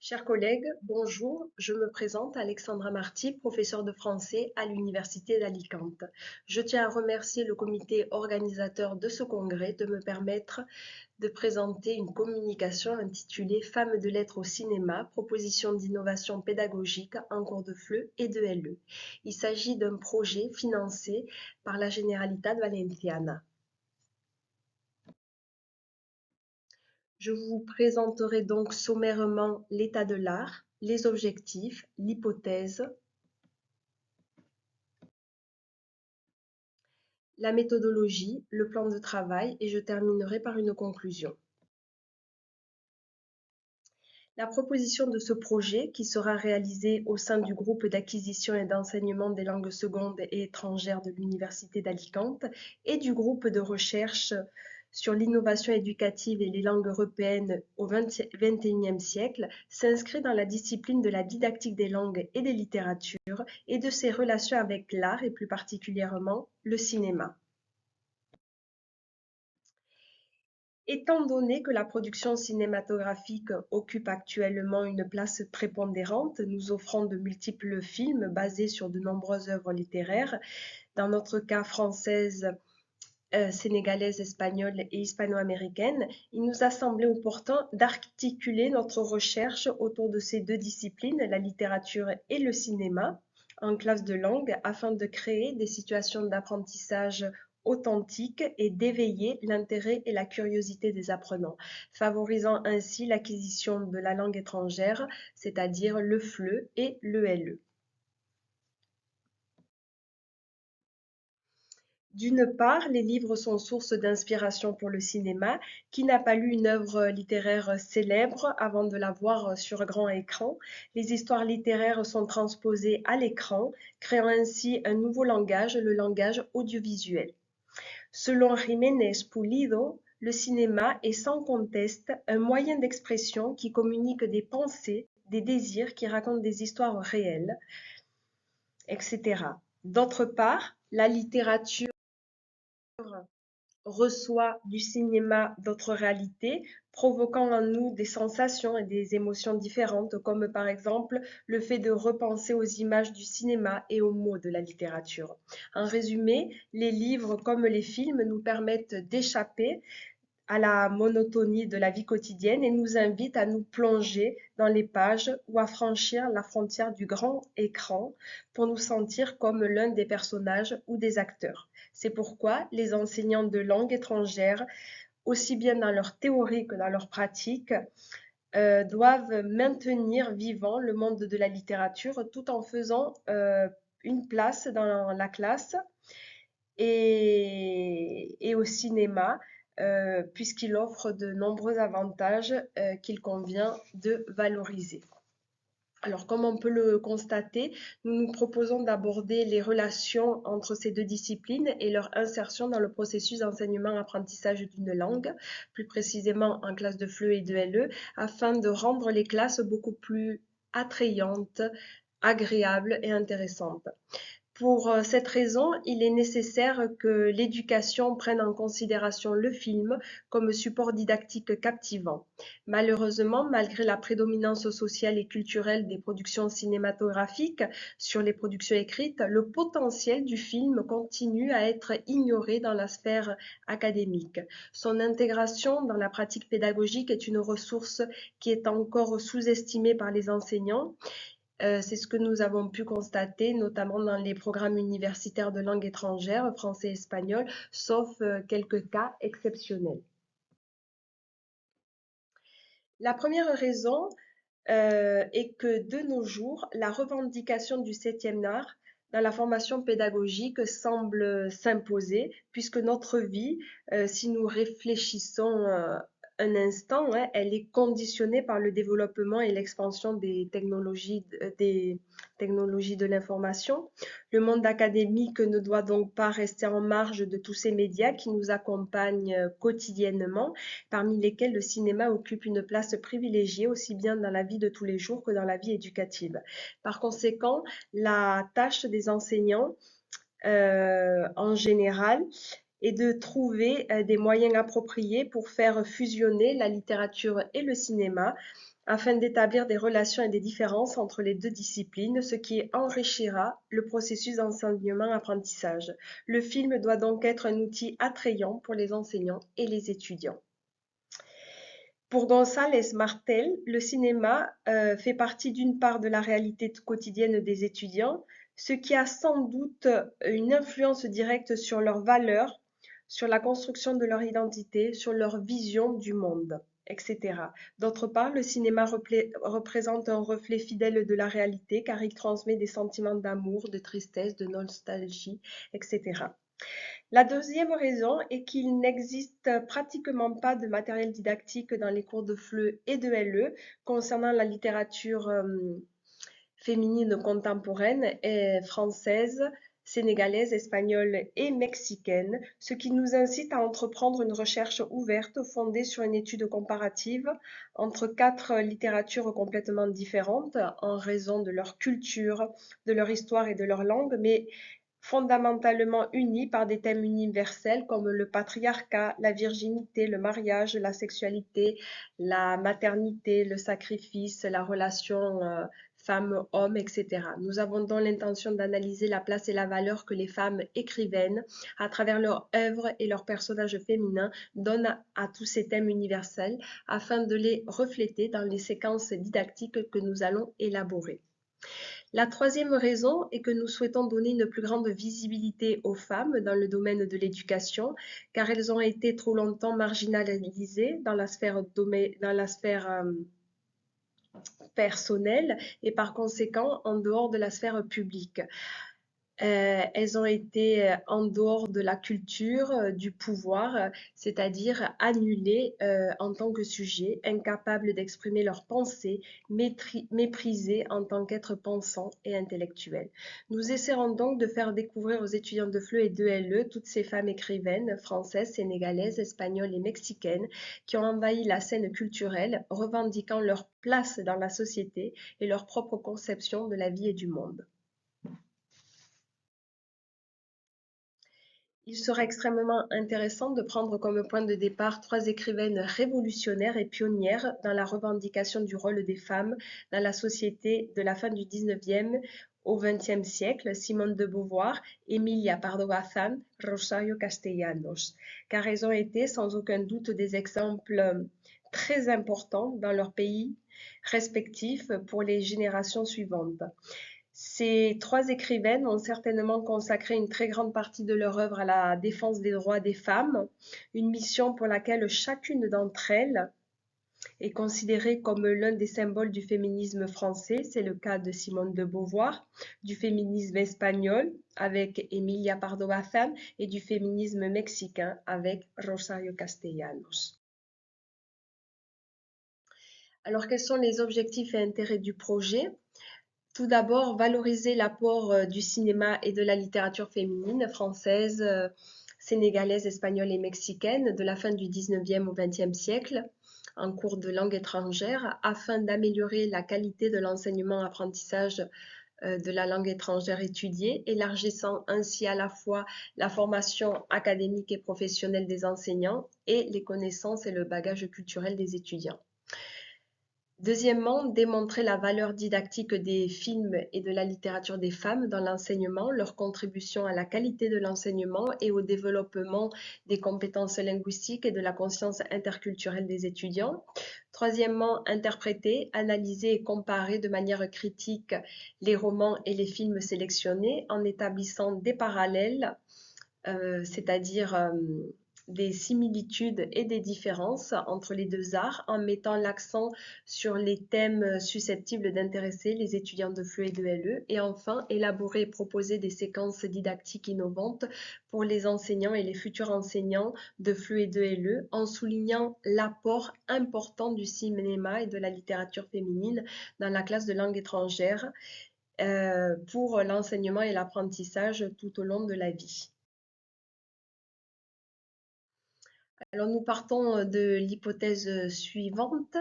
Chers collègues, bonjour. Je me présente Alexandra Marty, professeure de français à l'Université d'Alicante. Je tiens à remercier le comité organisateur de ce congrès de me permettre de présenter une communication intitulée Femmes de lettres au cinéma, proposition d'innovation pédagogique en cours de FLE et de LE. Il s'agit d'un projet financé par la Generalitat Valenciana. Je vous présenterai donc sommairement l'état de l'art, les objectifs, l'hypothèse, la méthodologie, le plan de travail et je terminerai par une conclusion. La proposition de ce projet, qui sera réalisé au sein du groupe d'acquisition et d'enseignement des langues secondes et étrangères de l'Université d'Alicante et du groupe de recherche sur l'innovation éducative et les langues européennes au XXIe siècle, s'inscrit dans la discipline de la didactique des langues et des littératures et de ses relations avec l'art et plus particulièrement le cinéma. Étant donné que la production cinématographique occupe actuellement une place prépondérante, nous offrant de multiples films basés sur de nombreuses œuvres littéraires, dans notre cas française, sénégalaise, espagnole et hispano-américaine, il nous a semblé opportun d'articuler notre recherche autour de ces deux disciplines, la littérature et le cinéma, en classe de langue, afin de créer des situations d'apprentissage authentiques et d'éveiller l'intérêt et la curiosité des apprenants, favorisant ainsi l'acquisition de la langue étrangère, c'est-à-dire le FLE et le LE. D'une part, les livres sont source d'inspiration pour le cinéma. Qui n'a pas lu une œuvre littéraire célèbre avant de la voir sur grand écran? Les histoires littéraires sont transposées à l'écran, créant ainsi un nouveau langage, le langage audiovisuel. Selon Jiménez Pulido, le cinéma est sans conteste un moyen d'expression qui communique des pensées, des désirs, qui racontent des histoires réelles, etc. D'autre part, la littérature reçoit du cinéma d'autres réalités, provoquant en nous des sensations et des émotions différentes, comme par exemple le fait de repenser aux images du cinéma et aux mots de la littérature. En résumé, les livres comme les films nous permettent d'échapper à la monotonie de la vie quotidienne et nous invitent à nous plonger dans les pages ou à franchir la frontière du grand écran pour nous sentir comme l'un des personnages ou des acteurs. C'est pourquoi les enseignants de langue étrangère, aussi bien dans leur théorie que dans leur pratique, doivent maintenir vivant le monde de la littérature tout en faisant une place dans la classe et au cinéma, puisqu'il offre de nombreux avantages qu'il convient de valoriser. Alors, comme on peut le constater, nous nous proposons d'aborder les relations entre ces deux disciplines et leur insertion dans le processus d'enseignement-apprentissage d'une langue, plus précisément en classe de FLE et de LE, afin de rendre les classes beaucoup plus attrayantes, agréables et intéressantes. Pour cette raison, il est nécessaire que l'éducation prenne en considération le film comme support didactique captivant. Malheureusement, malgré la prédominance sociale et culturelle des productions cinématographiques sur les productions écrites, le potentiel du film continue à être ignoré dans la sphère académique. Son intégration dans la pratique pédagogique est une ressource qui est encore sous-estimée par les enseignants. C'est ce que nous avons pu constater, notamment dans les programmes universitaires de langue étrangère, français et espagnol, sauf quelques cas exceptionnels. La première raison est que de nos jours, la revendication du 7e art dans la formation pédagogique semble s'imposer, puisque notre vie, si nous réfléchissons un instant, hein, elle est conditionnée par le développement et l'expansion des technologies de l'information. Le monde académique ne doit donc pas rester en marge de tous ces médias qui nous accompagnent quotidiennement, parmi lesquels le cinéma occupe une place privilégiée aussi bien dans la vie de tous les jours que dans la vie éducative. Par conséquent, la tâche des enseignants en général et de trouver des moyens appropriés pour faire fusionner la littérature et le cinéma afin d'établir des relations et des différences entre les deux disciplines, ce qui enrichira le processus d'enseignement-apprentissage. Le film doit donc être un outil attrayant pour les enseignants et les étudiants. Pour González Martel, le cinéma fait partie d'une part de la réalité quotidienne des étudiants, ce qui a sans doute une influence directe sur leurs valeurs, sur la construction de leur identité, sur leur vision du monde, etc. D'autre part, le cinéma représente un reflet fidèle de la réalité car il transmet des sentiments d'amour, de tristesse, de nostalgie, etc. La deuxième raison est qu'il n'existe pratiquement pas de matériel didactique dans les cours de FLE et de LE concernant la littérature féminine contemporaine et française, sénégalaise, espagnole et mexicaine, ce qui nous incite à entreprendre une recherche ouverte fondée sur une étude comparative entre 4 littératures complètement différentes en raison de leur culture, de leur histoire et de leur langue, mais fondamentalement unies par des thèmes universels comme le patriarcat, la virginité, le mariage, la sexualité, la maternité, le sacrifice, la relation femmes-hommes, etc. Nous avons donc l'intention d'analyser la place et la valeur que les femmes écrivaines, à travers leurs œuvres et leurs personnages féminins, donnent à tous ces thèmes universels afin de les refléter dans les séquences didactiques que nous allons élaborer. La troisième raison est que nous souhaitons donner une plus grande visibilité aux femmes dans le domaine de l'éducation, car elles ont été trop longtemps marginalisées dans la sphère personnelle et par conséquent en dehors de la sphère publique. Elles ont été en dehors de la culture, du pouvoir, c'est-à-dire annulées en tant que sujet, incapables d'exprimer leurs pensées, méprisées en tant qu'êtres pensants et intellectuels. Nous essaierons donc de faire découvrir aux étudiants de FLE et de LE toutes ces femmes écrivaines françaises, sénégalaises, espagnoles et mexicaines qui ont envahi la scène culturelle, revendiquant leur place dans la société et leur propre conception de la vie et du monde. Il sera extrêmement intéressant de prendre comme point de départ 3 écrivaines révolutionnaires et pionnières dans la revendication du rôle des femmes dans la société de la fin du 19e au 20e siècle, Simone de Beauvoir, Emilia Pardo Bazán, Rosario Castellanos, car elles ont été sans aucun doute des exemples très importants dans leurs pays respectifs pour les générations suivantes. Ces 3 écrivaines ont certainement consacré une très grande partie de leur œuvre à la défense des droits des femmes, une mission pour laquelle chacune d'entre elles est considérée comme l'un des symboles du féminisme français. C'est le cas de Simone de Beauvoir, du féminisme espagnol avec Emilia Pardo Bazán et du féminisme mexicain avec Rosario Castellanos. Alors, quels sont les objectifs et intérêts du projet ? Tout d'abord, valoriser l'apport du cinéma et de la littérature féminine française, sénégalaise, espagnole et mexicaine de la fin du 19e au 20e siècle en cours de langue étrangère afin d'améliorer la qualité de l'enseignement-apprentissage de la langue étrangère étudiée, élargissant ainsi à la fois la formation académique et professionnelle des enseignants et les connaissances et le bagage culturel des étudiants. Deuxièmement, démontrer la valeur didactique des films et de la littérature des femmes dans l'enseignement, leur contribution à la qualité de l'enseignement et au développement des compétences linguistiques et de la conscience interculturelle des étudiants. Troisièmement, interpréter, analyser et comparer de manière critique les romans et les films sélectionnés en établissant des parallèles, c'est-à-dire des similitudes et des différences entre les deux arts en mettant l'accent sur les thèmes susceptibles d'intéresser les étudiants de FLE et de LE et enfin élaborer et proposer des séquences didactiques innovantes pour les enseignants et les futurs enseignants de FLE et de LE en soulignant l'apport important du cinéma et de la littérature féminine dans la classe de langue étrangère pour l'enseignement et l'apprentissage tout au long de la vie. Alors nous partons de l'hypothèse suivante.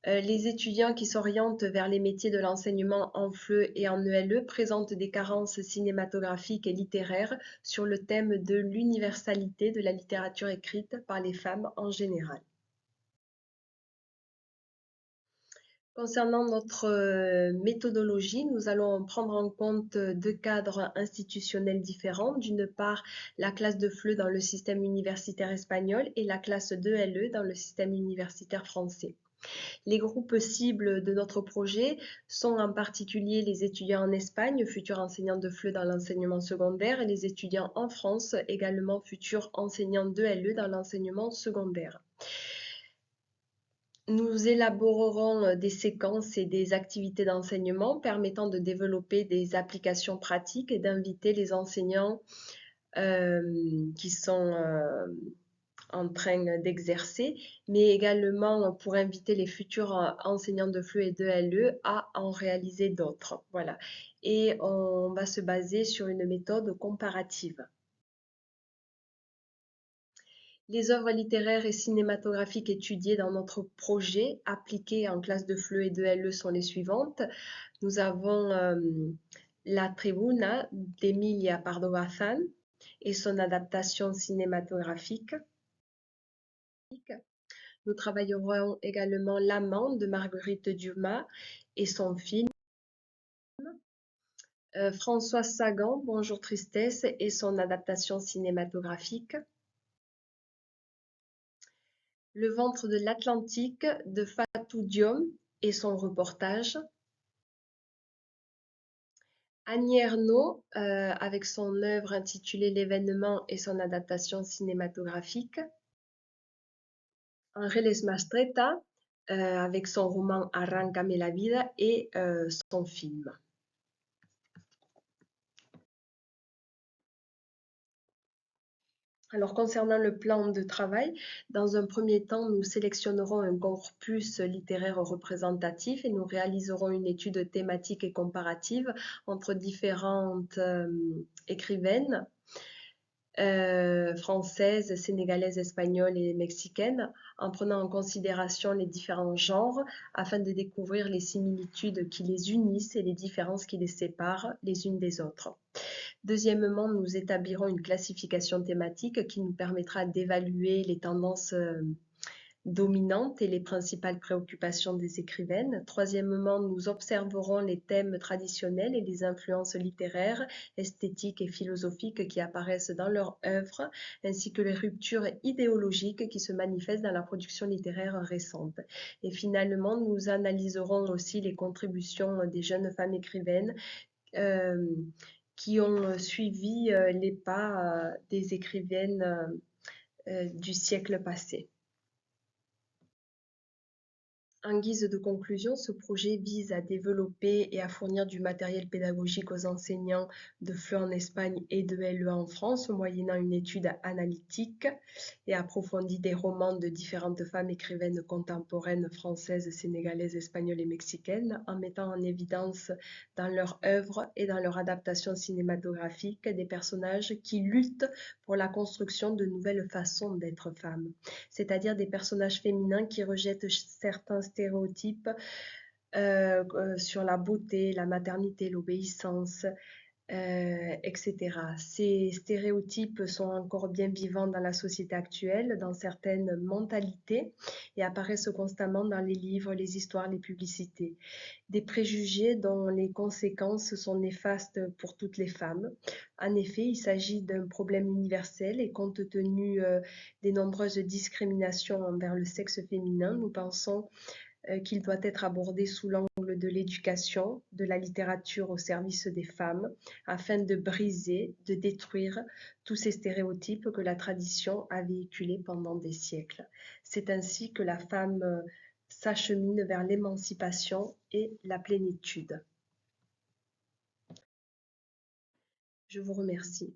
Les étudiants qui s'orientent vers les métiers de l'enseignement en FLE et en ELE présentent des carences cinématographiques et littéraires sur le thème de l'universalité de la littérature écrite par les femmes en général. Concernant notre méthodologie, nous allons prendre en compte deux cadres institutionnels différents. D'une part, la classe de FLE dans le système universitaire espagnol et la classe de LE dans le système universitaire français. Les groupes cibles de notre projet sont en particulier les étudiants en Espagne, futurs enseignants de FLE dans l'enseignement secondaire, et les étudiants en France, également futurs enseignants de LE dans l'enseignement secondaire. Nous élaborerons des séquences et des activités d'enseignement permettant de développer des applications pratiques et d'inviter les enseignants qui sont en train d'exercer, mais également pour inviter les futurs enseignants de FLE et de LE à en réaliser d'autres. Voilà. Et on va se baser sur une méthode comparative. Les œuvres littéraires et cinématographiques étudiées dans notre projet, appliquées en classe de FLE et de LE, sont les suivantes. Nous avons La Tribuna d'Emilia Pardo Bazán et son adaptation cinématographique. Nous travaillerons également L'Amant de Marguerite Dumas et son film. Françoise Sagan, Bonjour Tristesse et son adaptation cinématographique. Le ventre de l'Atlantique de Fatou Diom et son reportage. Annie Ernaux avec son œuvre intitulée L'événement et son adaptation cinématographique. Ángeles Mastretta avec son roman Arráncame la vida et son film. Alors concernant le plan de travail, dans un premier temps, nous sélectionnerons un corpus littéraire représentatif et nous réaliserons une étude thématique et comparative entre différentes écrivaines françaises, sénégalaises, espagnoles et mexicaines, en prenant en considération les différents genres afin de découvrir les similitudes qui les unissent et les différences qui les séparent les unes des autres. Deuxièmement, nous établirons une classification thématique qui nous permettra d'évaluer les tendances dominantes et les principales préoccupations des écrivaines. Troisièmement, nous observerons les thèmes traditionnels et les influences littéraires, esthétiques et philosophiques qui apparaissent dans leurs œuvres, ainsi que les ruptures idéologiques qui se manifestent dans la production littéraire récente. Et finalement, nous analyserons aussi les contributions des jeunes femmes écrivaines qui ont suivi les pas des écrivaines du siècle passé. En guise de conclusion, ce projet vise à développer et à fournir du matériel pédagogique aux enseignants de FLE en Espagne et de LE en France, moyennant une étude analytique et approfondie des romans de différentes femmes écrivaines contemporaines françaises, sénégalaises, espagnoles et mexicaines, en mettant en évidence dans leurs œuvres et dans leur adaptation cinématographique des personnages qui luttent pour la construction de nouvelles façons d'être femmes, c'est-à-dire des personnages féminins qui rejettent certains stéréotypes sur la beauté, la maternité, l'obéissance, etc. Ces stéréotypes sont encore bien vivants dans la société actuelle, dans certaines mentalités, et apparaissent constamment dans les livres, les histoires, les publicités. Des préjugés dont les conséquences sont néfastes pour toutes les femmes. En effet, il s'agit d'un problème universel et compte tenu des nombreuses discriminations envers le sexe féminin, nous pensons qu'il doit être abordé sous l'angle de l'éducation, de la littérature au service des femmes, afin de briser, de détruire tous ces stéréotypes que la tradition a véhiculés pendant des siècles. C'est ainsi que la femme s'achemine vers l'émancipation et la plénitude. Je vous remercie.